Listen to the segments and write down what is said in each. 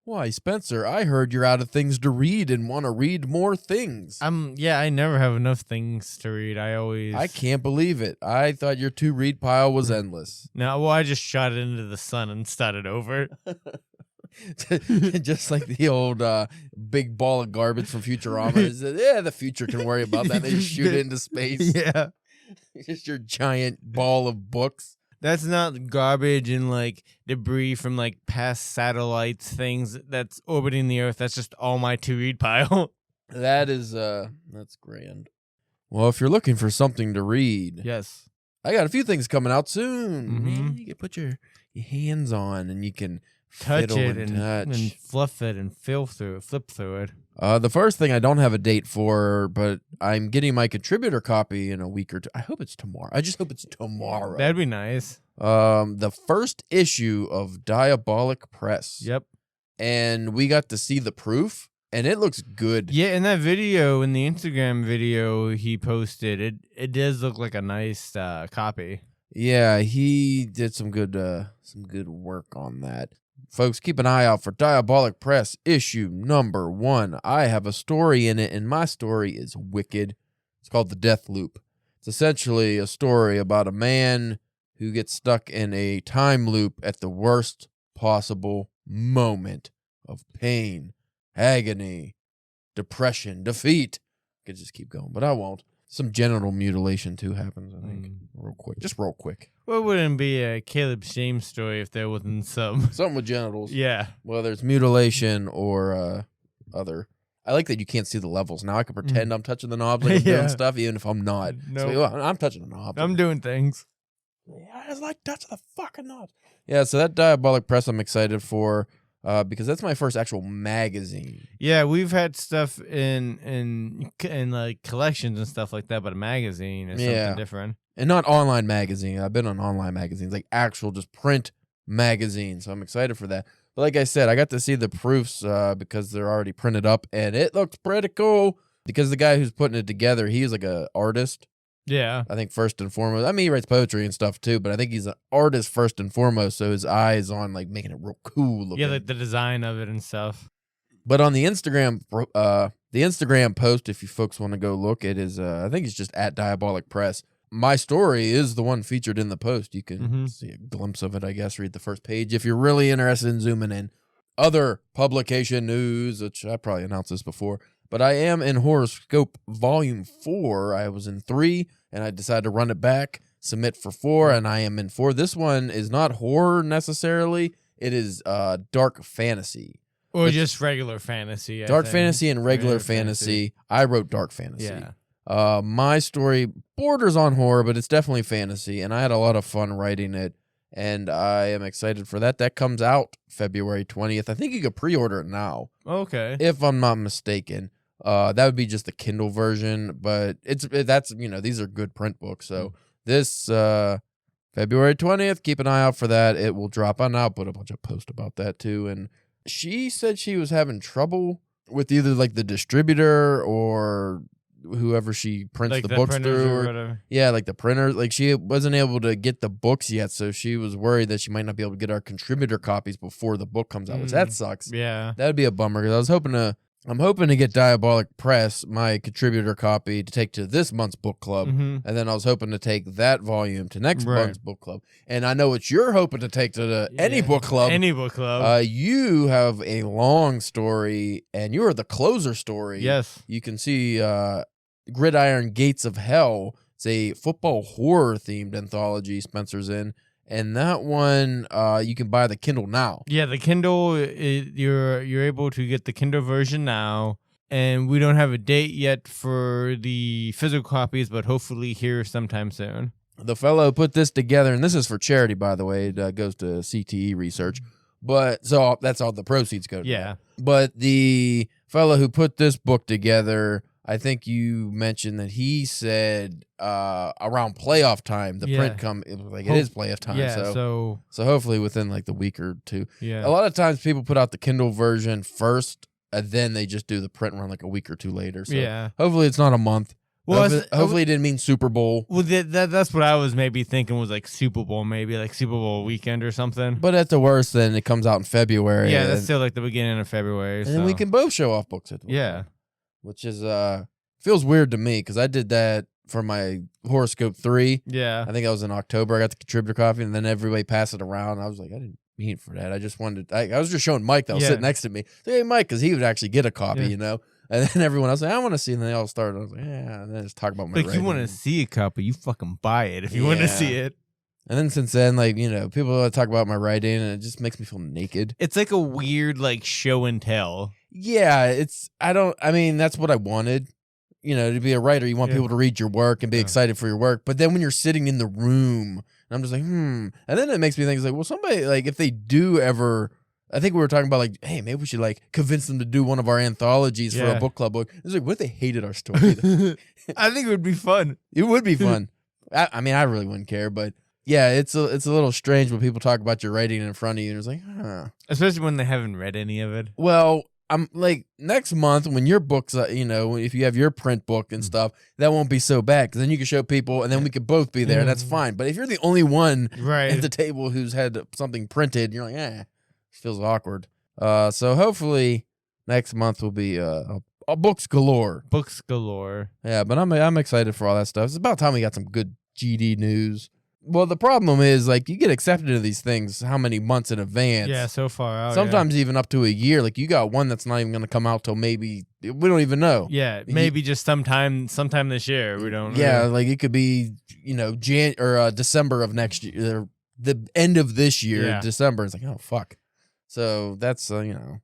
Why, Spencer, I heard you're out of things to read and want to read more things. Yeah, I never have enough things to read. I can't believe it. I thought your to-read pile was endless. No, well, I just shot it into the sun and started over. Just like the old big ball of garbage from Futurama. Yeah, the future can worry about that. They just shoot it into space. Yeah. Just your giant ball of books. That's not garbage and like debris from like past satellites, things that's orbiting the Earth. That's just all my to-read pile. That's grand. Well, if you're looking for something to read, Yes. I got a few things coming out soon. Mhm. Man, you can put your hands on and you can Touch fiddle it and fluff it and flip through it. The first thing I don't have a date for, but I'm getting my contributor copy in a week or two. I hope it's tomorrow. I just hope it's tomorrow. That'd be nice. The first issue of Diabolic Press. Yep. And we got to see the proof, and it looks good. Yeah, in that video, in the Instagram video he posted, it does look like a nice copy. Yeah, he did some good work on that. Folks, keep an eye out for Diabolic Press issue number 1. I have a story in it, and my story is wicked. It's called The Death Loop. It's essentially a story about a man who gets stuck in a time loop at the worst possible moment of pain, agony, depression, defeat. I could just keep going, but I won't. Some genital mutilation, too, happens, I think. Real quick. Well, it wouldn't be a Caleb Shame story if there wasn't some. Something with genitals. Yeah. Whether it's mutilation or other. I like that you can't see the levels. Now I can pretend I'm touching the knobs like I'm doing stuff, even if I'm not. No. So, I'm touching the knobs. I'm doing things. Yeah, it's like touching the fucking knobs. Yeah, so that Diabolic Press I'm excited for. Because that's my first actual magazine. Yeah, we've had stuff in like collections and stuff like that, but a magazine is something different. And not online magazine. I've been on online magazines, like actual just print magazines. So I'm excited for that. But like I said, I got to see the proofs because they're already printed up, and it looks pretty cool. Because the guy who's putting it together, he's like an artist. Yeah. I think first and foremost. I mean, he writes poetry and stuff too, but I think he's an artist first and foremost, so his eye is on like making it real cool looking. Yeah, like the design of it and stuff. But on the Instagram post, if you folks want to go look, it is I think it's just at Diabolic Press. My story is the one featured in the post. You can see a glimpse of it, I guess, read the first page if you're really interested in zooming in. Other publication news, which I probably announced this before, but I am in Horoscope Volume 4. I was in 3, and I decided to run it back, submit for 4, and I am in 4. This one is not horror necessarily. It is dark fantasy. Or just regular fantasy. Dark fantasy and regular fantasy. I wrote dark fantasy. Yeah. My story borders on horror, but it's definitely fantasy, and I had a lot of fun writing it, and I am excited for that. That comes out February 20th. I think you could pre-order it now. Okay. If I'm not mistaken. That would be just the Kindle version, but that's these are good print books. So this February 20th, keep an eye out for that. It will drop on. I'll put a bunch of posts about that too. And she said she was having trouble with either like the distributor or whoever she prints like the books through. Or whatever. Yeah, like the printer. Like she wasn't able to get the books yet, so she was worried that she might not be able to get our contributor copies before the book comes out, which that sucks. Yeah. That would be a bummer because I'm hoping to get Diabolic Press, my contributor copy, to take to this month's book club. And then I was hoping to take that volume to next month's book club. And I know what you're hoping to take to any book club. Any book club. You have a long story, and you are the closer story. Yes. You can see Gridiron Gates of Hell. It's a football horror-themed anthology Spencer's in. And that one, you can buy the Kindle now. Yeah, the Kindle, you're able to get the Kindle version now. And we don't have a date yet for the physical copies, but hopefully here sometime soon. The fellow put this together, and this is for charity, by the way. It goes to CTE research. But so that's all the proceeds go to. Yeah. But the fellow who put this book together, I think you mentioned that he said around playoff time, the print it is playoff time. Yeah, so hopefully within like the week or two. Yeah. A lot of times people put out the Kindle version first, and then they just do the print run like a week or two later. So hopefully it's not a month. Well, Hopefully it didn't mean Super Bowl. Well, that's what I was maybe thinking was like Super Bowl, maybe like Super Bowl weekend or something. But at the worst, then it comes out in February. Yeah, that's still like the beginning of February. And then we can both show off books at the Yeah. Which is feels weird to me because I did that for my horoscope 3. Yeah. I think I was in October. I got the contributor copy, and then everybody passed it around. I was like, I didn't mean for that. I just wanted. I was just showing Mike that was sitting next to me. Say, hey, Mike, because he would actually get a copy, you know. And then everyone else, like, I want to see. And then they all started. I was like, yeah. And then just talk about my. Like, you want to see a copy, you fucking buy it if you want to see it. And then since then, like, you know, people talk about my writing, and it just makes me feel naked. It's like a weird, like, show and tell. Yeah, I mean, that's what I wanted. You know, to be a writer, you want people to read your work and be excited for your work. But then when you're sitting in the room, and I'm just like, And then it makes me think, it's like, well, somebody, like, if they do ever, I think we were talking about, like, hey, maybe we should, like, convince them to do one of our anthologies for a book club book. It's like, what if they hated our story? I think it would be fun. It would be fun. I mean, I really wouldn't care, but yeah, it's a little strange when people talk about your writing in front of you, and it's like, Especially when they haven't read any of it. Well, I'm like, next month when your books, you know, if you have your print book and stuff, that won't be so bad because then you can show people and then we could both be there and that's fine. But if you're the only one at the table who's had something printed, you're like, it feels awkward. So hopefully next month will be books galore. Books galore. Yeah, but I'm excited for all that stuff. It's about time we got some good GD news. Well, the problem is, like, you get accepted to these things how many months in advance? Yeah, so far out. Sometimes even up to a year. Like, you got one that's not even going to come out till maybe, we don't even know. Yeah, maybe just sometime this year. We don't know. Yeah, like it could be, you know, December of next year, the end of this year, December. It's like, oh, fuck. So that's, you know,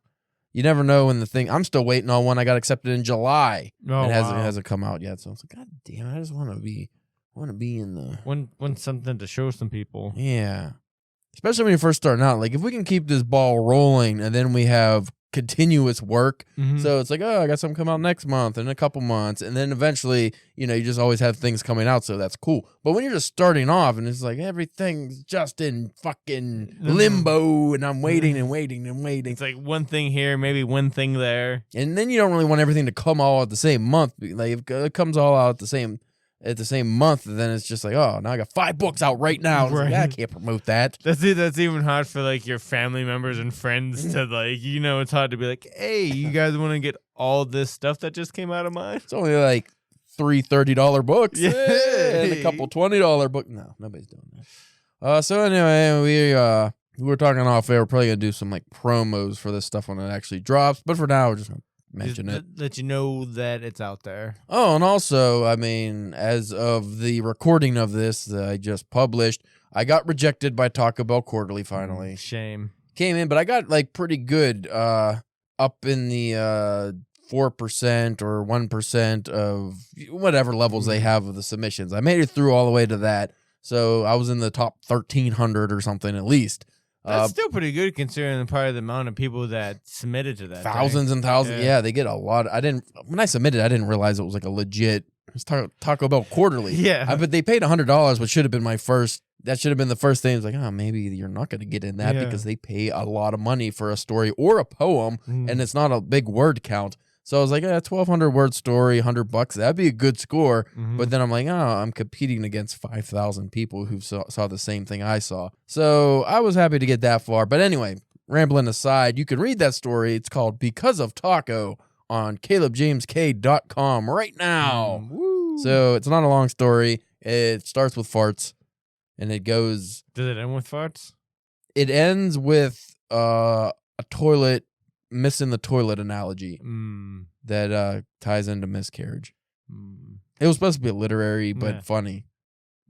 you never know when the thing, I'm still waiting on one. I got accepted in July. Oh, it hasn't come out yet. So it's like, God damn, I just want to be in the want something to show some people. Yeah, especially when you're first starting out. Like, if we can keep this ball rolling and then we have continuous work, so it's like, oh, I got something come out next month and in a couple months, and then eventually, you know, you just always have things coming out, so that's cool. But when you're just starting off and it's like everything's just in fucking limbo and I'm waiting and waiting and waiting, it's like one thing here, maybe one thing there, and then you don't really want everything to come all at the same month. Like, if it comes all out at the same month, then it's just like, oh, now I got 5 books out right now. Like, I can't promote that. That's even hard for, like, your family members and friends to, like, you know, it's hard to be like, hey, you guys want to get all this stuff that just came out of mine? It's only like 3 $30 books. Yeah. And a couple $20 books. No, nobody's doing that. So anyway, we were talking off air. We're probably going to do some, like, promos for this stuff when it actually drops. But for now, we're just going to mention it. Let you know that it's out there. Oh, and also, I mean, as of the recording of this that I just published, I got rejected by Taco Bell Quarterly finally. Shame. Came in, but I got, like, pretty good up in the 4% or 1% of whatever levels they have of the submissions. I made it through all the way to that, so I was in the top 1,300 or something at least. That's still pretty good considering probably the amount of people that submitted to that. Thousands and thousands. Yeah, they get a lot. When I submitted, I didn't realize it was like a legit Taco Bell Quarterly. Yeah. But they paid $100, which should have been my first. That should have been the first thing. It's like, oh, maybe you're not going to get in that because they pay a lot of money for a story or a poem, and it's not a big word count. So I was like, 1,200 word story, $100. That'd be a good score. But then I'm like, I'm competing against 5,000 people who saw the same thing I saw. So I was happy to get that far. But anyway, rambling aside, you can read that story. It's called Because of Taco on CalebJamesK.com right now. So it's not a long story. It starts with farts, and it goes. Does it end with farts? It ends with a toilet. Missing the toilet analogy that ties into miscarriage. It was supposed to be literary, but funny.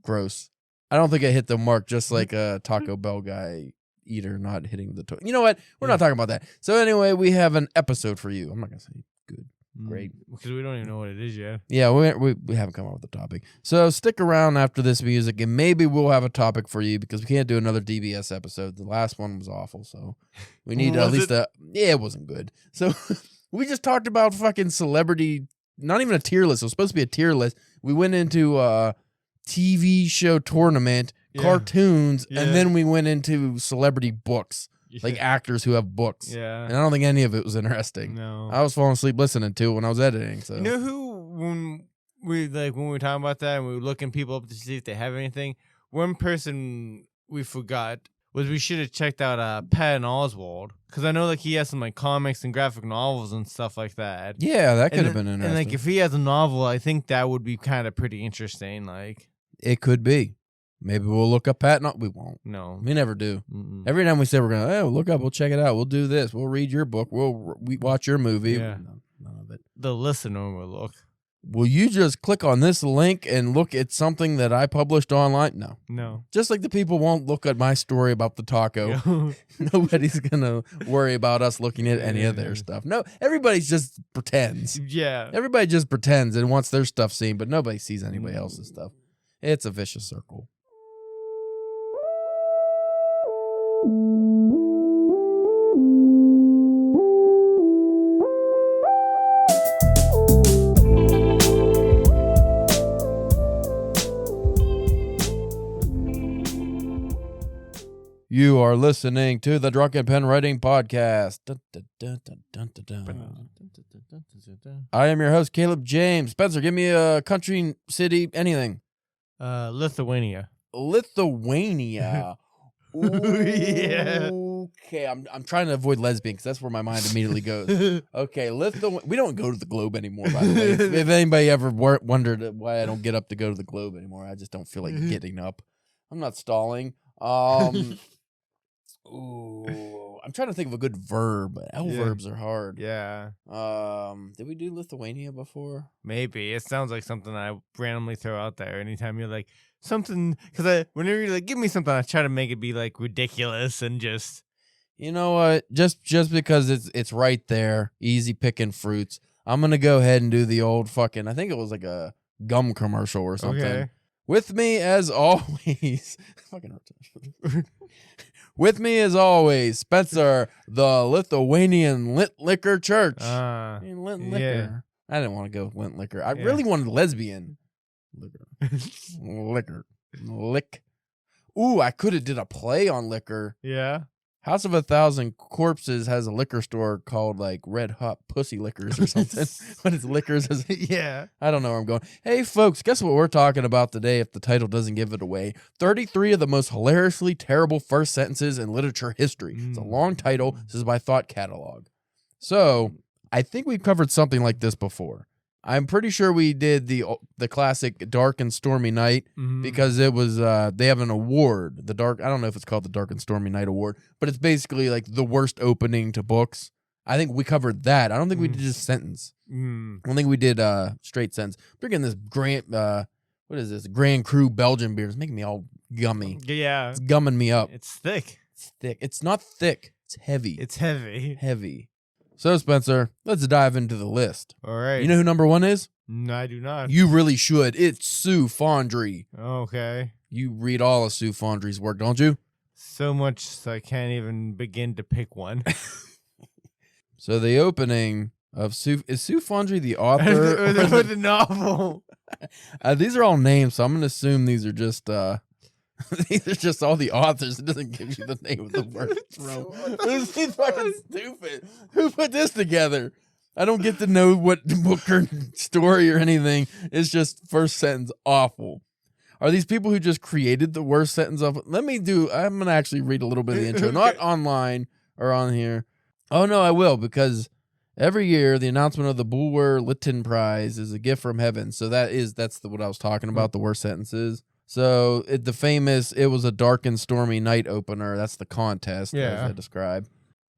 Gross. I don't think it hit the mark, just like a Taco Bell guy eater not hitting the toilet. You know what? We're not talking about that. So anyway, we have an episode for you. I'm not going to say good. Great. Because we don't even know what it is yet. Yeah, we haven't come up with a topic. So stick around after this music, and maybe we'll have a topic for you because we can't do another DBS episode. The last one was awful, so we need at least it wasn't good. So we just talked about fucking celebrity, not even a tier list. It was supposed to be a tier list. We went into TV show tournament, cartoons, and then we went into celebrity books. Like actors who have books. Yeah. And I don't think any of it was interesting. No. I was falling asleep listening to it when I was editing. So you know who, we like when we were talking about that and we were looking people up to see if they have anything. One person we forgot was we should have checked out Patton Oswalt, because I know like he has some like comics and graphic novels and stuff like that. Yeah, that could have And been And interesting. like if he has a novel, I think that would be kind of pretty interesting. Like It could be. Maybe we'll look up Patton. We won't. no, We never do. Mm-mm. Every time we say we're gonna, hey, look up, we'll check it out, we'll do this, we'll read your book, we watch your movie. Yeah. No, none of it. The listener will look. Will you just click on this link and look at something that I published online? No. No. Just like the people won't look at my story about the taco. Nobody's gonna worry about us looking at any of their stuff. No, everybody just pretends. Yeah. Everybody just pretends and wants their stuff seen, but nobody sees anybody else's stuff. It's a vicious circle. You are listening to the Drunken Pen Writing Podcast. Dun, dun, dun, dun, dun, dun, dun. I am your host, Caleb James. Spencer, give me a country, city, anything. Lithuania. Lithuania. Yeah. Okay, I'm trying to avoid lesbian because that's where my mind immediately goes. Okay, we don't go to the Globe anymore, by the way. If anybody ever wondered why I don't get up to go to the Globe anymore, I just don't feel like getting up. I'm not stalling. Ooh, I'm trying to think of a good verb. Verbs are hard. Yeah. Did we do Lithuania before? Maybe. It sounds like something I randomly throw out there anytime you're like something, because whenever you're like, give me something, I try to make it be like ridiculous and just. You know what? Just because it's right there, easy picking fruits. I'm gonna go ahead and do the old fucking. I think it was like a gum commercial or something. Okay. With me as always, fucking. With me as always, Spencer, the Lithuanian Lint Liquor Church. Lint Liquor. Yeah. I didn't want to go with Lint Liquor. I really wanted lesbian. Liquor. Lick. Ooh, I could have did a play on liquor. Yeah. House of 1,000 Corpses has a liquor store called like Red Hot Pussy Liquors or something. But it's liquors. Yeah. I don't know where I'm going. Hey, folks, guess what we're talking about today if the title doesn't give it away? 33 of the most hilariously terrible first sentences in literature history. It's a long title. This is by Thought Catalog. So I think we've covered something like this before. I'm pretty sure we did the classic Dark and Stormy Night because it was they have an award. I don't know if it's called the Dark and Stormy Night Award, but it's basically like the worst opening to books. I think we covered that. I don't think we did just sentence. I don't think we did straight sentence. We're getting this what is this? Grand Cru Belgian beer. It's making me all gummy. Yeah. It's gumming me up. It's thick. It's thick. It's not thick. It's heavy. It's heavy. Heavy. So, Spencer, let's dive into the list. All right. You know who number one is? No, I do not. You really should. It's Sue Fondry. Okay. You read all of Sue Fondry's work, don't you? So much so I can't even begin to pick one. So the opening of Sue Fondry the author or the novel. These are all names, so I'm going to assume these are just these are just all the authors. It doesn't give you the name of the work. This is fucking stupid. Who put this together? I don't get to know what book or story or anything. It's just first sentence awful. Are these people who just created the worst sentence of? I'm going to actually read a little bit of the intro, not online or on here. Oh, no, I will, because every year the announcement of the Bulwer Lytton Prize is a gift from heaven. So that's what I was talking about, the worst sentences. So it was a dark and stormy night opener. That's the contest, as I described.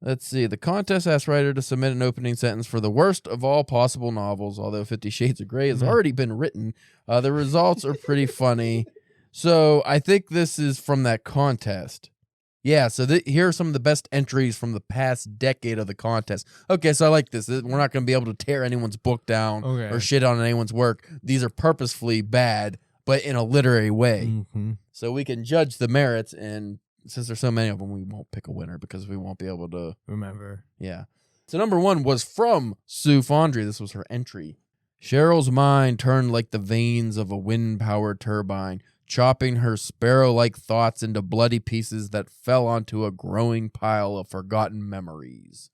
Let's see. The contest asks writer to submit an opening sentence for the worst of all possible novels. Although 50 Shades of Grey has already been written, the results are pretty funny. So I think this is from that contest. Yeah, so here are some of the best entries from the past decade of the contest. Okay, so I like this. We're not going to be able to tear anyone's book down or shit on anyone's work. These are purposefully bad, but in a literary way. Mm-hmm. So we can judge the merits, and since there's so many of them, we won't pick a winner because we won't be able to remember. Yeah. So number one was from Sue Fondry. This was her entry. Cheryl's mind turned like the vanes of a wind-powered turbine, chopping her sparrow-like thoughts into bloody pieces that fell onto a growing pile of forgotten memories.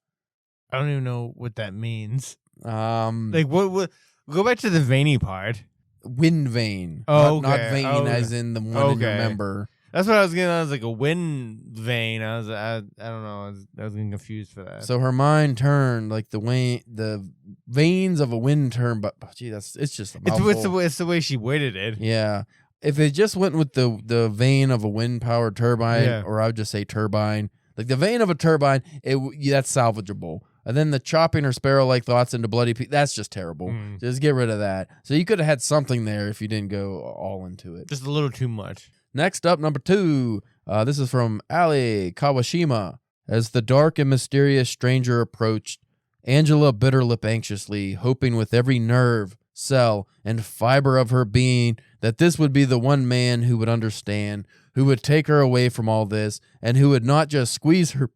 I don't even know what that means. Like what go back to the veiny part. wind vein. Oh, not okay. vein as in the one in your member. That's what I was getting. I was like a wind vein. I don't know. I was getting confused for that. So her mind turned like the veins of a wind turn, but gee, it's just a mouthful. It's the way she worded it. Yeah. If it just went with the vein of a wind powered turbine, or I would just say turbine, like the vein of a turbine, that's salvageable. And then the chopping her sparrow-like thoughts into bloody that's just terrible. Just get rid of that. So you could have had something there if you didn't go all into it. Just a little too much. Next up, number 2. This is from Ali Kawashima. As the dark and mysterious stranger approached, Angela bit her lip anxiously, hoping with every nerve, cell, and fiber of her being that this would be the one man who would understand, who would take her away from all this, and who would not just squeeze her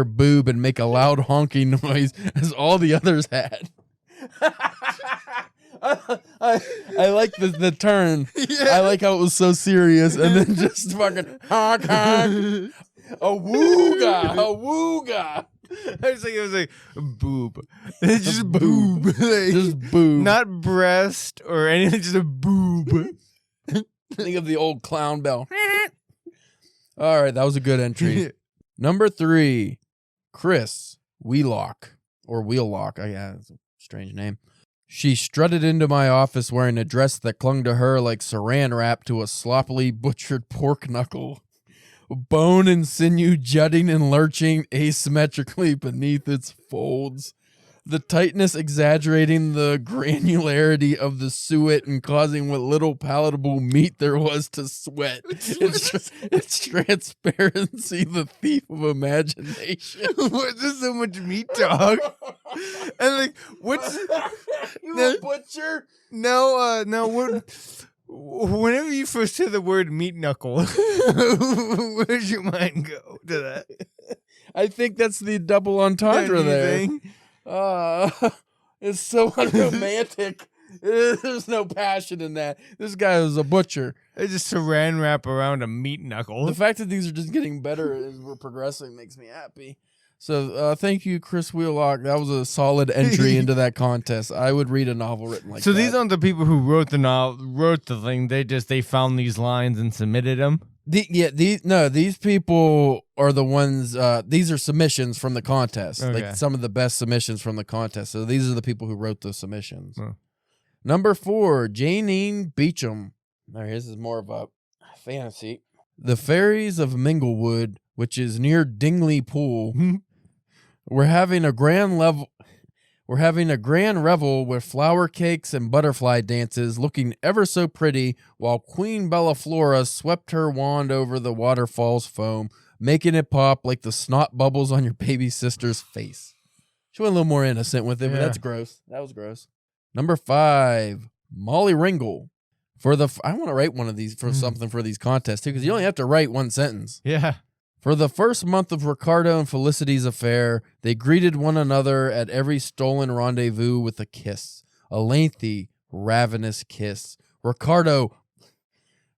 boob and make a loud honking noise as all the others had. I like the turn. Yeah. I like how it was so serious and then just fucking honk honk. A wooga. It was like boob. Just boob. Just boob. Not breast or anything, just a boob. Think of the old clown bell. All right, that was a good entry. Number 3, Chris Wheelock, or Wheellock. Yeah, that's a strange name. She strutted into my office wearing a dress that clung to her like saran wrap to a sloppily butchered pork knuckle. Bone and sinew jutting and lurching asymmetrically beneath its folds. The tightness exaggerating the granularity of the suet and causing what little palatable meat there was to sweat. Its transparency, the thief of imagination. What's there so much meat talk? And like, what's a butcher? No, whenever you first hear the word meat knuckle, where does your mind go to that? I think that's the double entendre there. It's so unromantic. There's no passion in that. This guy was a butcher. They just saran wrap around a meat knuckle. The fact that these are just getting better as we're progressing makes me happy. So thank you, Chris Wheelock. That was a solid entry into that contest. I would read a novel written like that. So these aren't the people who wrote the thing. They found these lines and submitted them. These people are the ones. These are submissions from the contest, like some of the best submissions from the contest. So these are the people who wrote the submissions. Oh. Number 4, Janine Beecham. Now this is more of a fantasy. The Fairies of Minglewood, which is near Dingley Pool, we're having a grand revel with flower cakes and butterfly dances, looking ever so pretty, while Queen Bellaflora swept her wand over the waterfall's foam, making it pop like the snot bubbles on your baby sister's face. She went a little more innocent with it, but that's gross. That was gross. Number 5, Molly Ringle. I want to write one of these for something for these contests too, because you only have to write one sentence. Yeah. For the first month of Ricardo and Felicity's affair, they greeted one another at every stolen rendezvous with a kiss, a lengthy, ravenous kiss. Ricardo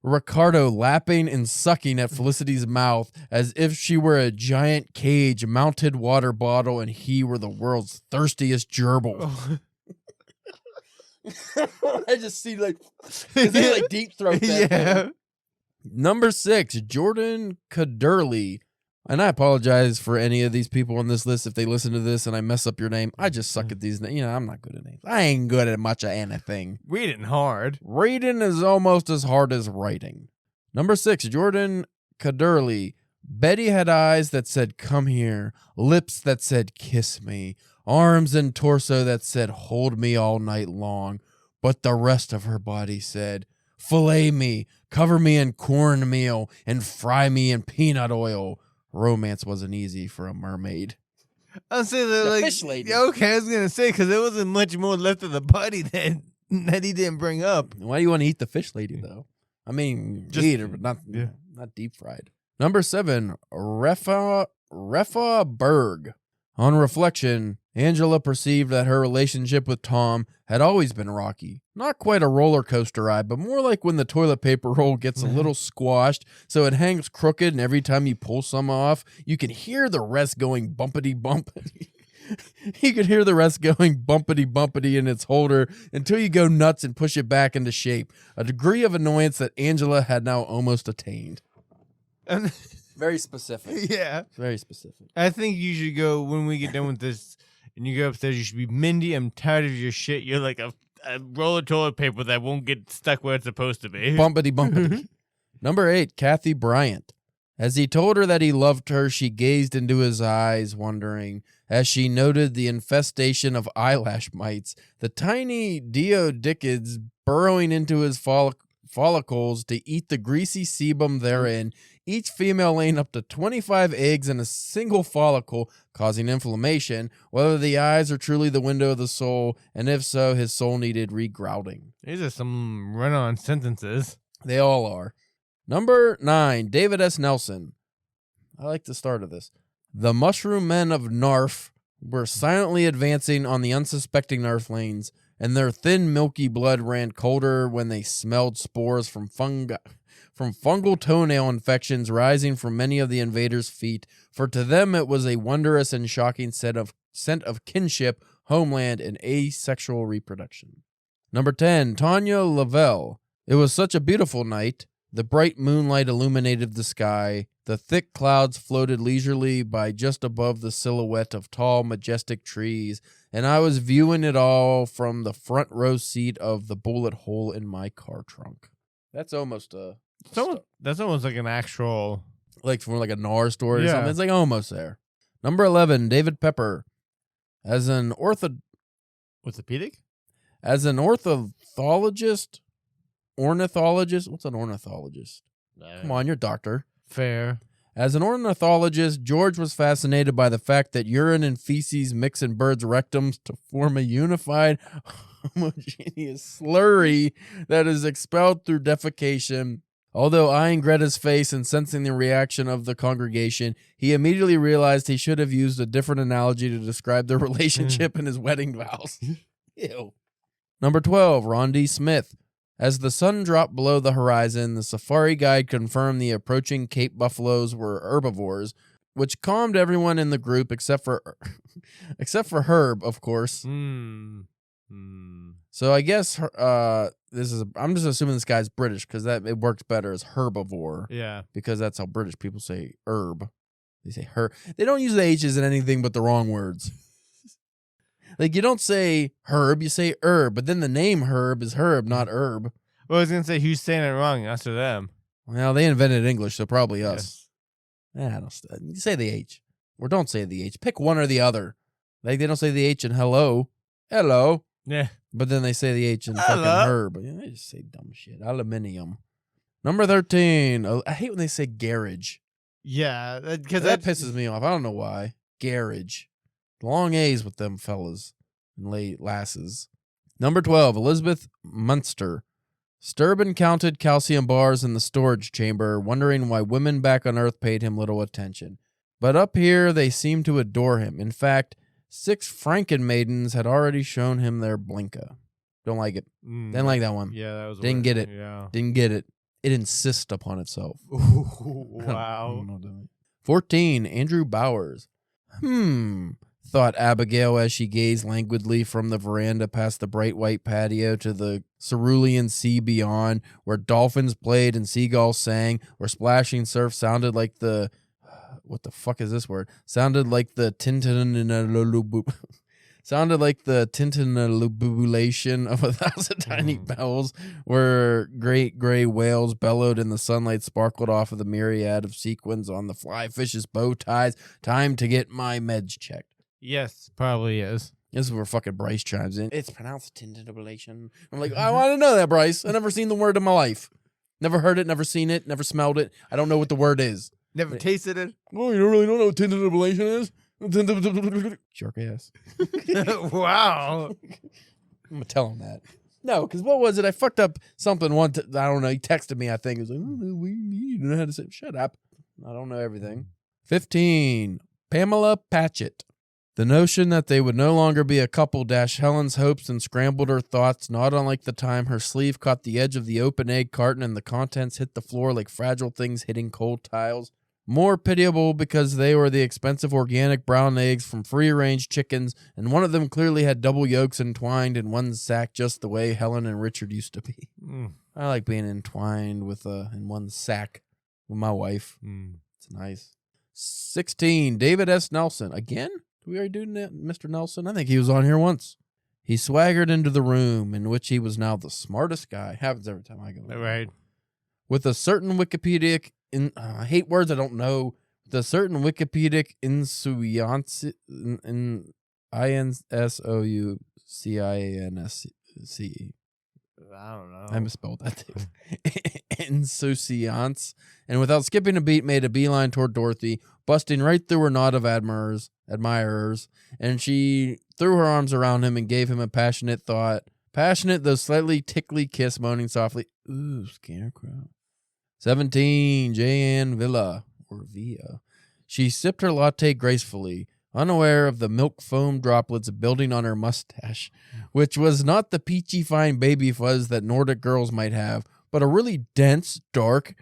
lapping and sucking at Felicity's mouth as if she were a giant cage-mounted water bottle and he were the world's thirstiest gerbil. Oh. I just see they deep throat that thing. Number 6, Jordan Cadurley. And I apologize for any of these people on this list if they listen to this and I mess up your name. I just suck at these names. I'm not good at names. I ain't good at much of anything. Reading hard. Reading is almost as hard as writing. Number 6, Jordan Cadurley. Betty had eyes that said, "Come here," lips that said, "Kiss me," arms and torso that said, "Hold me all night long." But the rest of her body said, "Fillet me, cover me in cornmeal, and fry me in peanut oil." Romance wasn't easy for a mermaid. I'll say that, fish lady. Okay, I was going to say, because there wasn't much more left of the body that he didn't bring up. Why do you want to eat the fish lady, though? I mean, just eat her, but not deep fried. Number 7, Refa Berg. On reflection, Angela perceived that her relationship with Tom had always been rocky. Not quite a roller coaster ride, but more like when the toilet paper roll gets a little squashed, so it hangs crooked, and every time you pull some off, you can hear the rest going bumpity-bumpity. You could hear the rest going bumpity in its holder until you go nuts and push it back into shape, a degree of annoyance that Angela had now almost attained. And Very specific. yeah. Very specific. I think you should go, when we get done with this and you go upstairs, you should be, Mindy, I'm tired of your shit. You're like a roll of toilet paper that won't get stuck where it's supposed to be. Bumpity. Number 8, Kathy Bryant. As he told her that he loved her, she gazed into his eyes, wondering, as she noted the infestation of eyelash mites, the tiny deodicids burrowing into his follicles to eat the greasy sebum therein, each female laying up to 25 eggs in a single follicle, causing inflammation, whether the eyes are truly the window of the soul, and if so, his soul needed regrouting. These are some run-on sentences. They all are. Number 9, David S. Nelson. I like the start of this. The mushroom men of Narf were silently advancing on the unsuspecting Earthlings, and their thin, milky blood ran colder when they smelled spores from fungal toenail infections rising from many of the invaders' feet, for to them it was a wondrous and shocking scent of kinship, homeland, and asexual reproduction. Number 10, Tanya Lavelle. It was such a beautiful night. The bright moonlight illuminated the sky. The thick clouds floated leisurely by just above the silhouette of tall, majestic trees, and I was viewing it all from the front row seat of the bullet hole in my car trunk. That's almost a... That's almost like an actual... Like from like a NAR story or something. It's like almost there. Number 11, David Pepper. As an orthopedic? As an ornithologist? What's an ornithologist? Come on, you're a doctor. Fair. As an ornithologist, George was fascinated by the fact that urine and feces mix in birds' rectums to form a unified, homogeneous slurry that is expelled through defecation. Although eyeing Greta's face and sensing the reaction of the congregation, he immediately realized he should have used a different analogy to describe their relationship and his wedding vows. Ew. Number 12, Ron D. Smith. As the sun dropped below the horizon, the safari guide confirmed the approaching Cape buffaloes were herbivores, which calmed everyone in the group except for Herb, of course. So I guess I'm just assuming this guy's British because it works better as herbivore. Yeah, because that's how British people say herb. They say herb. They don't use the H's in anything but the wrong words. Like, you don't say herb, you say herb, but then the name herb is herb, not herb. Well, I was going to say, who's saying it wrong? Us or them? Well, they invented English, so probably us. Yes. You say the H. Or don't say the H. Pick one or the other. Like, they don't say the H in hello. Hello. Yeah. But then they say the H in hello. fucking herb. They just say dumb shit. Aluminium. Number 13. I hate when they say garage. Yeah. Because that pisses me off. I don't know why. Garage. Long A's with them fellas and lasses. Number 12, Elizabeth Munster. Sturban counted calcium bars in the storage chamber, wondering why women back on Earth paid him little attention. But up here, they seemed to adore him. In fact, 6 Franken maidens had already shown him their blinka. Don't like it. Didn't like that one. Yeah, that was Didn't get it. Yeah. Didn't get it. It insists upon itself. Ooh, wow. 14, Andrew Bowers. Thought Abigail as she gazed languidly from the veranda past the bright white patio to the cerulean sea beyond, where dolphins played and seagulls sang, where splashing surf sounded like the... What the fuck is this word? Sounded like the tintinabulation of 1,000 tiny bells, where great gray whales bellowed and the sunlight sparkled off of the myriad of sequins on the fly fish's bow ties. Time to get my meds checked. Yes, probably is. This is where fucking Bryce chimes in. It's pronounced tintinabulation. I'm like, I want to know that, Bryce. I never seen the word in my life. Never heard it, never seen it, never smelled it. I don't know what the word is. Never tasted it. Oh, you don't really know what tintinabulation is? Shark ass. Wow. I'm going to tell him that. No, because what was it? I fucked up something once. I don't know. He texted me, I think. He was like, you know how to say, shut up. I don't know everything. 15. Pamela Patchett. The notion that they would no longer be a couple dashed Helen's hopes and scrambled her thoughts, not unlike the time her sleeve caught the edge of the open egg carton and the contents hit the floor like fragile things hitting cold tiles. More pitiable because they were the expensive organic brown eggs from free-range chickens, and one of them clearly had double yolks entwined in one sack just the way Helen and Richard used to be. I like being entwined in one sack with my wife. It's nice. 16, David S. Nelson. Again? Did we already do Mr. Nelson? I think he was on here once. He swaggered into the room in which he was now the smartest guy. Happens every time I go there. Right. With a certain Wikipedia, I hate words I don't know. With a certain Wikipedia insouciance, insouciance. I don't know. I misspelled that too. Insouciance. And without skipping a beat, made a beeline toward Dorothy, busting right through her knot of admirers. And she threw her arms around him and gave him a passionate though slightly tickly kiss, moaning softly, "Ooh, Scarecrow." 17, J.Ann Villa. She sipped her latte gracefully, unaware of the milk foam droplets building on her mustache, which was not the peachy fine baby fuzz that Nordic girls might have, but a really dense, dark,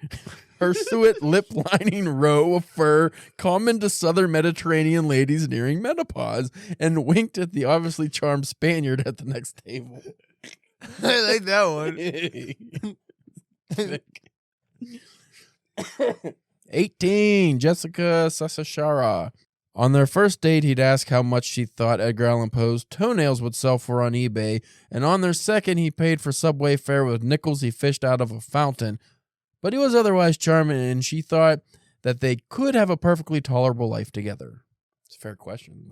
hirsute lip-lining row of fur common to southern Mediterranean ladies nearing menopause, and winked at the obviously charmed Spaniard at the next table. I like that one. 18, Jessica Sasashara. On their first date, he'd ask how much she thought Edgar Allan Poe's toenails would sell for on eBay, and on their second, he paid for subway fare with nickels he fished out of a fountain. But he was otherwise charming, and she thought that they could have a perfectly tolerable life together. It's a fair question.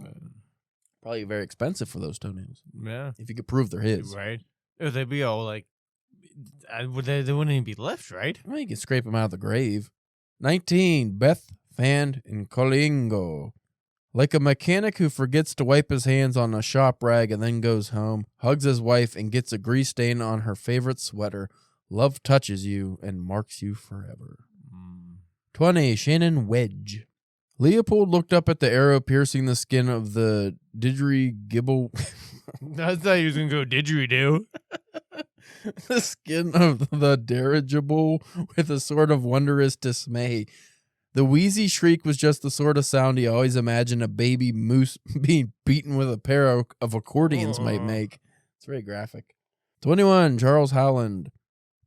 Probably very expensive for those toenails. Yeah. If you could prove they're his. Right. If they'd be all like, they wouldn't even be left, right? Well, you can scrape them out of the grave. 19, Beth Fand in Colingo. Like a mechanic who forgets to wipe his hands on a shop rag and then goes home, hugs his wife, and gets a grease stain on her favorite sweater, love touches you and marks you forever. 20, Shannon Wedge. Leopold looked up at the arrow piercing the skin of the didgeridoo. I thought he was going to go didgeridoo. The skin of the dirigible with a sort of wondrous dismay. The wheezy shriek was just the sort of sound he always imagined a baby moose being beaten with a pair of accordions might make. It's very graphic. 21, Charles Howland.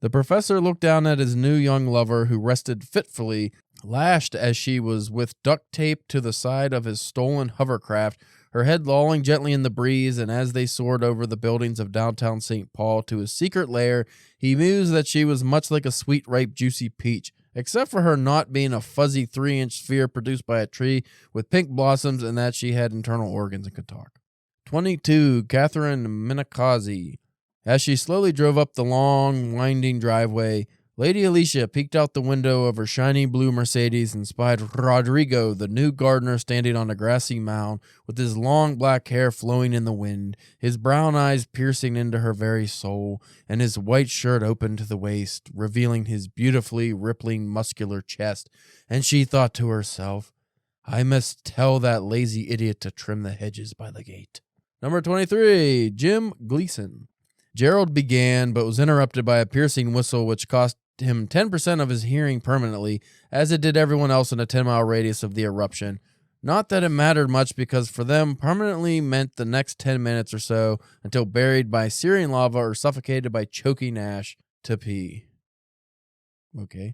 The professor looked down at his new young lover, who rested fitfully, lashed as she was with duct tape to the side of his stolen hovercraft, her head lolling gently in the breeze, and as they soared over the buildings of downtown St. Paul to his secret lair, he mused that she was much like a sweet, ripe, juicy peach, except for her not being a fuzzy 3-inch sphere produced by a tree with pink blossoms, and that she had internal organs and could talk. 22, Catherine Minakazi. As she slowly drove up the long, winding driveway, Lady Alicia peeked out the window of her shiny blue Mercedes and spied Rodrigo, the new gardener, standing on a grassy mound with his long black hair flowing in the wind, his brown eyes piercing into her very soul, and his white shirt open to the waist, revealing his beautifully rippling muscular chest. And she thought to herself, I must tell that lazy idiot to trim the hedges by the gate. Number 23, Jim Gleason. Gerald began, but was interrupted by a piercing whistle which cost him 10% of his hearing permanently, as it did everyone else in a 10-mile radius of the eruption. Not that it mattered much, because for them, permanently meant the next 10 minutes or so, until buried by searing lava or suffocated by choking ash to pee. Okay.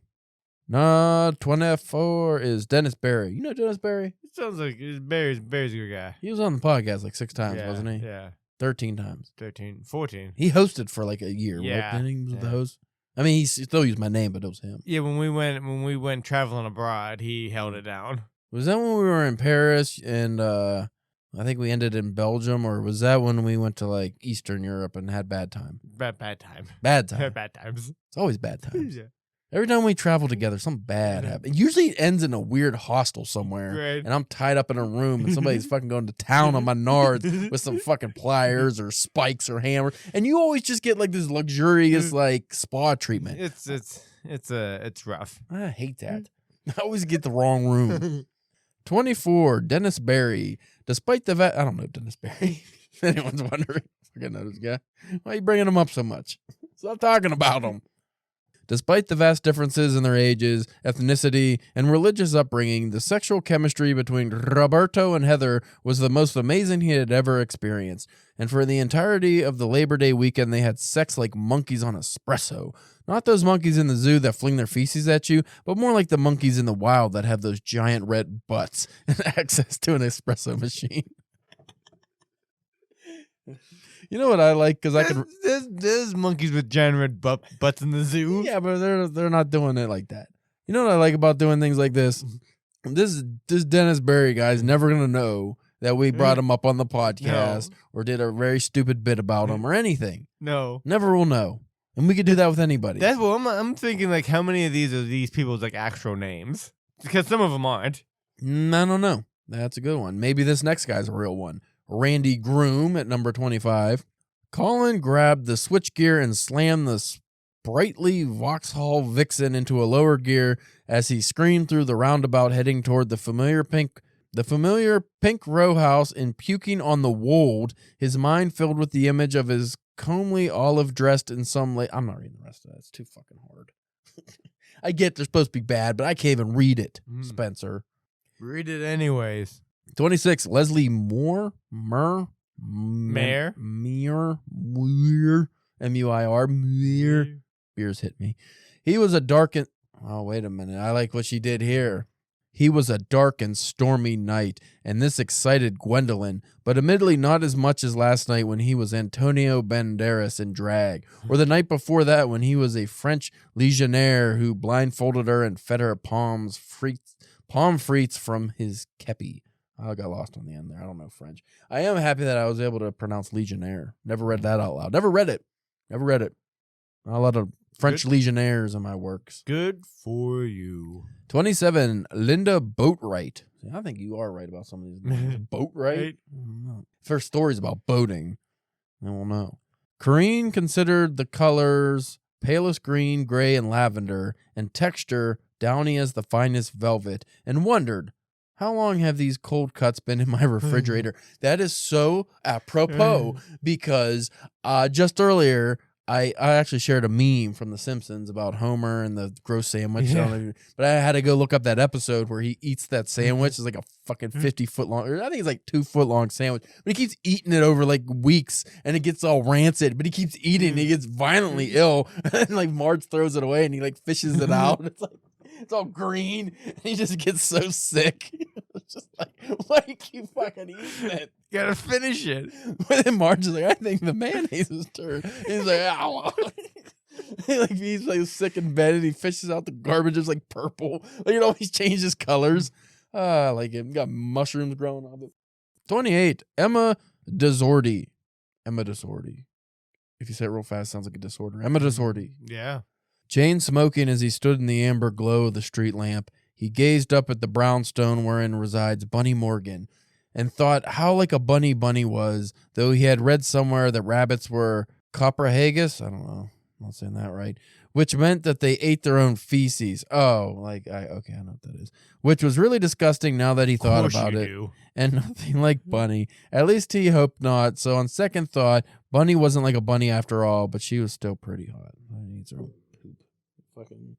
24 is Dennis Barry. You know Dennis Barry? It sounds like Barry's a good guy. He was on the podcast like 6 times, wasn't he? Yeah. 13 times. 14. He hosted for like a year, Yeah. right? He was the host. I mean, he still used my name, but it was him. Yeah, when we went traveling abroad, he held it down. Was that when we were in Paris and I think we ended in Belgium, or was that when we went to like Eastern Europe and had bad time? Bad time. Bad time. Bad times. It's always bad times. Yeah. Every time we travel together, something bad happens. Usually it ends in a weird hostel somewhere. Right. And I'm tied up in a room and somebody's fucking going to town on my nards with some fucking pliers or spikes or hammers. And you always just get like this luxurious like spa treatment. It's rough. I hate that. I always get the wrong room. 24, Dennis Barry. Despite the I don't know Dennis Barry. If anyone's wondering. I know this guy. Why are you bringing him up so much? Stop talking about him. Despite the vast differences in their ages, ethnicity, and religious upbringing, the sexual chemistry between Roberto and Heather was the most amazing he had ever experienced. And for the entirety of the Labor Day weekend, they had sex like monkeys on espresso. Not those monkeys in the zoo that fling their feces at you, but more like the monkeys in the wild that have those giant red butts and access to an espresso machine. You know what I like? Because I can. There's monkeys with giant red butts in the zoo. Yeah, but they're not doing it like that. You know what I like about doing things like this? This Dennis Berry guy's never gonna know that we brought him up on the podcast or did a very stupid bit about him or anything. No, never will know. And we could do that with anybody. That's what I'm thinking. Like, how many of these are these people's like actual names? Because some of them aren't. I don't know. That's a good one. Maybe this next guy's a real one. Randy Groom at number 25. Colin grabbed the switchgear and slammed the sprightly Vauxhall Vixen into a lower gear as he screamed through the roundabout heading toward the familiar pink row house and puking on the wold, his mind filled with the image of his comely olive dressed in some I'm not reading the rest of that. It's too fucking hard. I get they're supposed to be bad, but I can't even read it, Spencer. Read it anyways. 26, Leslie Moore, Muir, M-U-I-R, Muir. Beers hit me. He was a dark and, oh, wait a minute. I like what she did here. He was a dark and stormy night, and this excited Gwendolyn, but admittedly not as much as last night when he was Antonio Banderas in drag, or the night before that when he was a French legionnaire who blindfolded her and fed her palm frites from his kepi. I got lost on the end there. I don't know French. I am happy that I was able to pronounce legionnaire. Never read that out loud. Never read it. Not a lot of French legionnaires in my works. Good for you. 27, Linda Boatwright. I think you are right about some of these names. Boatwright? For stories about boating, then we'll know. Corrine considered the colors palest green, gray, and lavender, and texture downy as the finest velvet, and wondered, how long have these cold cuts been in my refrigerator? That is so apropos because just earlier, I actually shared a meme from The Simpsons about Homer and the gross sandwich. Yeah. But I had to go look up that episode where he eats that sandwich. It's like a fucking 50-foot long, or I think it's like 2-foot long sandwich. But he keeps eating it over like weeks and it gets all rancid. But he keeps eating and he gets violently ill. And like Marge throws it away and he like fishes it out. It's like, it's all green. And he just gets so sick. It's just like, why do you keep fucking eating it? You gotta finish it. But then Marge is like, I think the mayonnaise is turned. He's like, ow. He's like sick in bed and he fishes out the garbage. It's like purple. Like it always changes colors. I like it. Got mushrooms growing on it. 28, Emma Desordi. If you say it real fast, it sounds like a disorder. Emma Desordi. Yeah. Chain smoking as he stood in the amber glow of the street lamp, he gazed up at the brownstone wherein resides Bunny Morgan, and thought how like a bunny was, though he had read somewhere that rabbits were coprahagus. I don't know. I'm not saying that right. Which meant that they ate their own feces. Oh, okay, I know what that is. Which was really disgusting now that he thought about it. And nothing like Bunny. At least he hoped not. So on second thought, Bunny wasn't like a bunny after all, but she was still pretty hot. I need her own poop. Fucking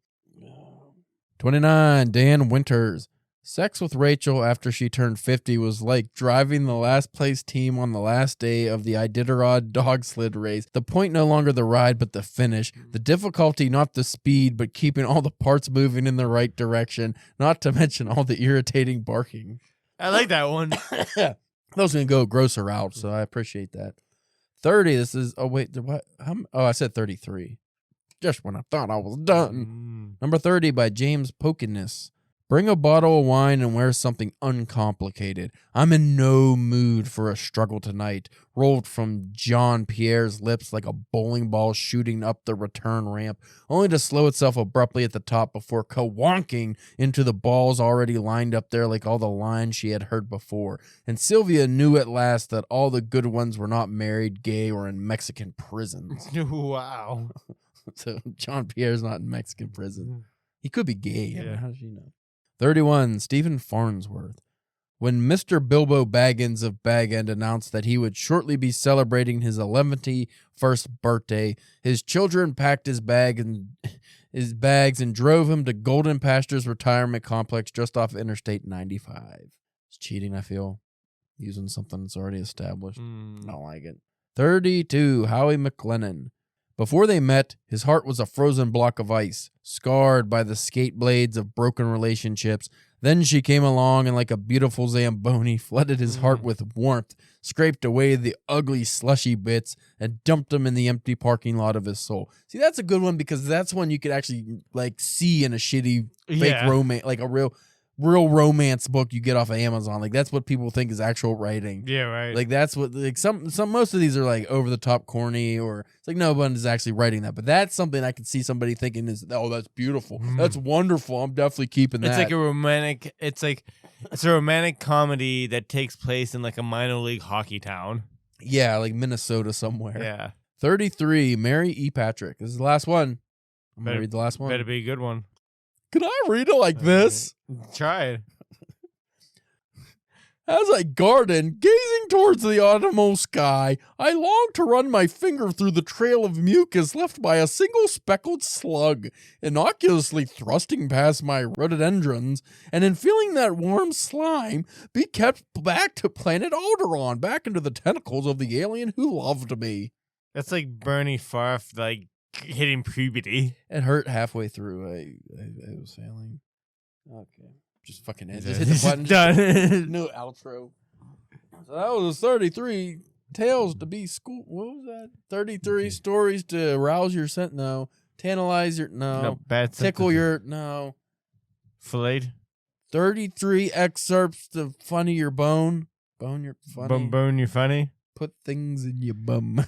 29, Dan Winters. Sex with Rachel after she turned 50 was like driving the last place team on the last day of the Iditarod dog sled race. The point no longer the ride, but the finish. The difficulty, not the speed, but keeping all the parts moving in the right direction, not to mention all the irritating barking. I like that one. I was going to go grosser route, so I appreciate that. 30, this is, oh wait, what? I said 33. Just when I thought I was done. Number 30 by James Pokiness. Bring a bottle of wine and wear something uncomplicated. I'm in no mood for a struggle tonight, rolled from John Pierre's lips like a bowling ball shooting up the return ramp, only to slow itself abruptly at the top before ka-wonking into the balls already lined up there like all the lines she had heard before. And Sylvia knew at last that all the good ones were not married, gay, or in Mexican prisons. Wow. So John Pierre's not in Mexican prison. He could be gay. Yeah. I mean, how does she know? 31, Stephen Farnsworth. When Mr. Bilbo Baggins of Bag End announced that he would shortly be celebrating his 11th birthday, his children packed his bag and his bags and drove him to Golden Pastures Retirement Complex just off Interstate 95. It's cheating, I feel. Using something that's already established. I don't like it. 32, Howie McLennan. Before they met, his heart was a frozen block of ice, scarred by the skate blades of broken relationships. Then she came along and like a beautiful Zamboni flooded his heart with warmth, scraped away the ugly slushy bits, and dumped them in the empty parking lot of his soul. See, that's a good one because that's one you could actually like see in a shitty fake romance, like a real romance book you get off of Amazon. Like that's what people think is actual writing. Yeah, right. Like that's what like some most of these are like over the top corny, or it's like no one is actually writing that. But that's something I could see somebody thinking is, oh, that's beautiful. That's wonderful. I'm definitely keeping that. It's like a romantic it's a romantic comedy that takes place in like a minor league hockey town. Yeah, like Minnesota somewhere. Yeah. 33, Mary E. Patrick. This is the last one. I'm gonna read the last one. Better be a good one. Can I read it like this? Try it. As I garden, gazing towards the autumnal sky, I long to run my finger through the trail of mucus left by a single speckled slug, innocuously thrusting past my rhododendrons, and in feeling that warm slime, be kept back to planet Alderaan, back into the tentacles of the alien who loved me. That's like Bernie Farf, like, hitting puberty. It hurt halfway through. I was failing. Okay. Just fucking end. Just hit the button. Done. No outro. So that was 33 tales to be school. What was that? 33 stories to arouse your scent. No. Tantalize your. No. Tickle your. No. Filleted. 33 excerpts to funny your bone. Bone your funny. Bone your funny. Put things in your bum.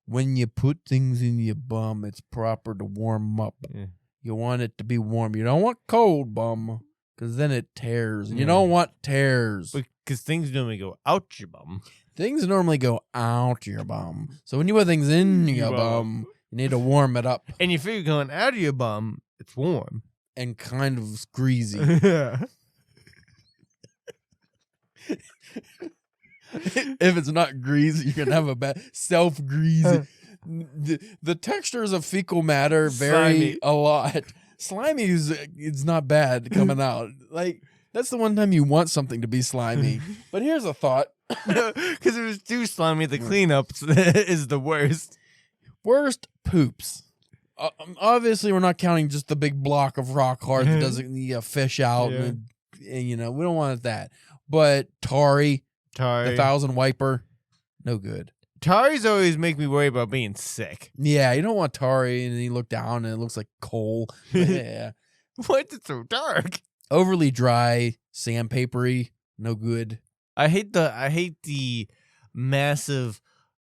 When you put things in your bum, it's proper to warm up. Yeah. You want it to be warm. You don't want cold, bum. Because then it tears. You don't want tears. Because things normally go out your bum. Things normally go out your bum. So when you put things in your bum, you need to warm it up. And you figure going out of your bum, it's warm. And kind of greasy. Yeah. If it's not greasy, you're going to have a bad self-greasy. The textures of fecal matter vary a lot. Slimy is not bad coming out. Like, that's the one time you want something to be slimy. But here's a thought. Because if it's too slimy, the cleanup is the worst. Worst poops. Obviously, we're not counting just the big block of rock hard that doesn't fish out. Yeah. And, you know, we don't want that. But Tari, the 1,000 wiper, no good. Taris always make me worry about being sick. Yeah, you don't want Tari, and then you look down and it looks like coal. Yeah. Why's it so dark? Overly dry, sandpapery, no good. I hate the massive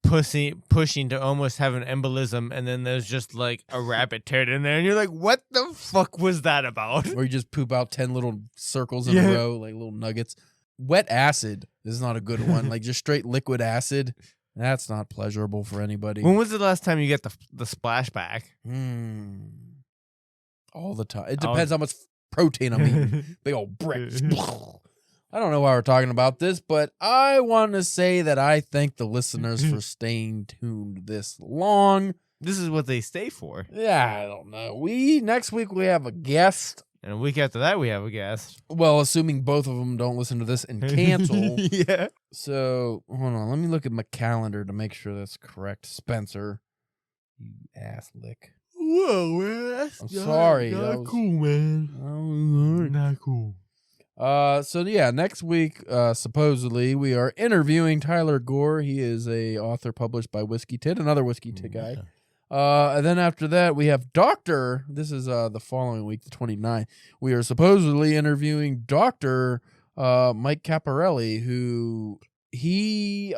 pushing to almost have an embolism, and then there's just like a rabbit turd in there, and you're like, what the fuck was that about? Or you just poop out 10 little circles in a row, like little nuggets. Wet acid is not a good one. Like just straight liquid acid. That's not pleasurable for anybody. When was the last time you got the splashback? All the time. It depends how much protein I'm eating. Big old bricks. I don't know why we're talking about this, but I want to say that I thank the listeners for staying tuned this long. This is what they stay for. Yeah, I don't know. Next week we have a guest. And a week after that, we have a guest. Well, assuming both of them don't listen to this and cancel. Yeah. So, hold on. Let me look at my calendar to make sure that's correct. Spencer, you ass lick. Whoa, man. I'm sorry. Not cool, man. Not cool. So, yeah, next week, supposedly, we are interviewing Tyler Gore. He is a author published by Whiskey Tit, another Whiskey Tit guy. And then after that, we have Dr. This is the following week, the 29th. We are supposedly interviewing Dr. Mike Caparelli, who he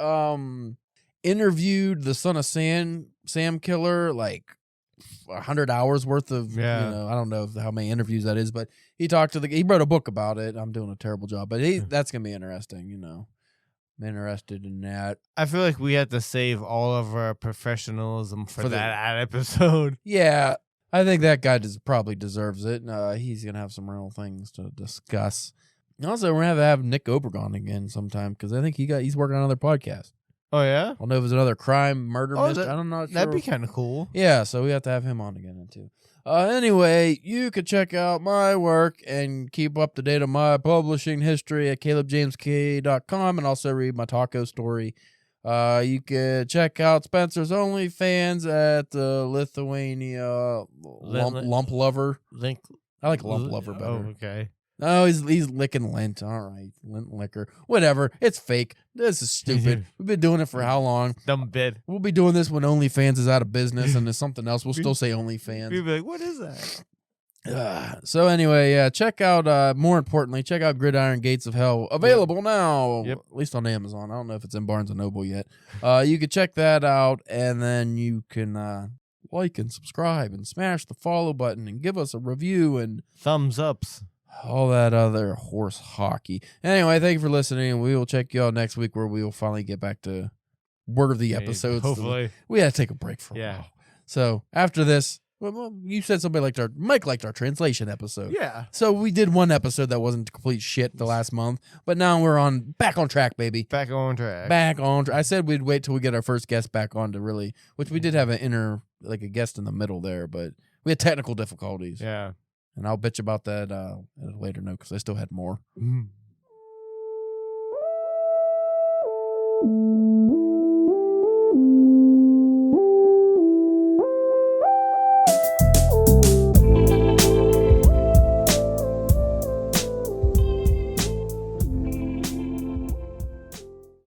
interviewed the son of Sam Killer, like 100 hours worth of, you know, I don't know how many interviews that is, but he talked to he wrote a book about it. I'm doing a terrible job, but that's going to be interesting, you know. I'm interested in that. I feel like we have to save all of our professionalism for that episode. Yeah, I think that guy probably deserves it. He's going to have some real things to discuss. Also, we're going to have Nick Obregon again sometime because I think he's working on another podcast. Oh, yeah? I don't know if it's another crime, murder mystery. I don't know. That'd be kind of cool. Yeah, so we have to have him on again, too. Anyway, you could check out my work and keep up to date on my publishing history at calebjamesK.com and also read my taco story. You could check out Spencer's OnlyFans at Lithuania Lump Lover. I like Lump Lover better. Oh, okay. No, he's licking lint. All right, lint liquor. Whatever. It's fake. This is stupid. We've been doing it for how long? Dumb bit. We'll be doing this when OnlyFans is out of business and there's something else. We'll still say OnlyFans. People be like, what is that? So anyway, yeah, check out, more importantly, check out Gridiron Gates of Hell. Available now, Yep. at least on Amazon. I don't know if it's in Barnes & Noble yet. You can check that out, and then you can like and subscribe and smash the follow button and give us a review and Thumbs ups. all that other horse hockey. Anyway, thank you for listening. We will check you out next week where we will finally get back to worthy episodes. Hopefully. We had to take a break for a while. So after this, well, you said somebody Mike liked our translation episode. Yeah. So we did one episode that wasn't complete shit the last month, but now we're back on track, baby. Back on track. I said we'd wait till we get our first guest back on to really, which we did have a guest in the middle there, but we had technical difficulties. Yeah. And I'll bitch about that at a later note because I still had more. Mm.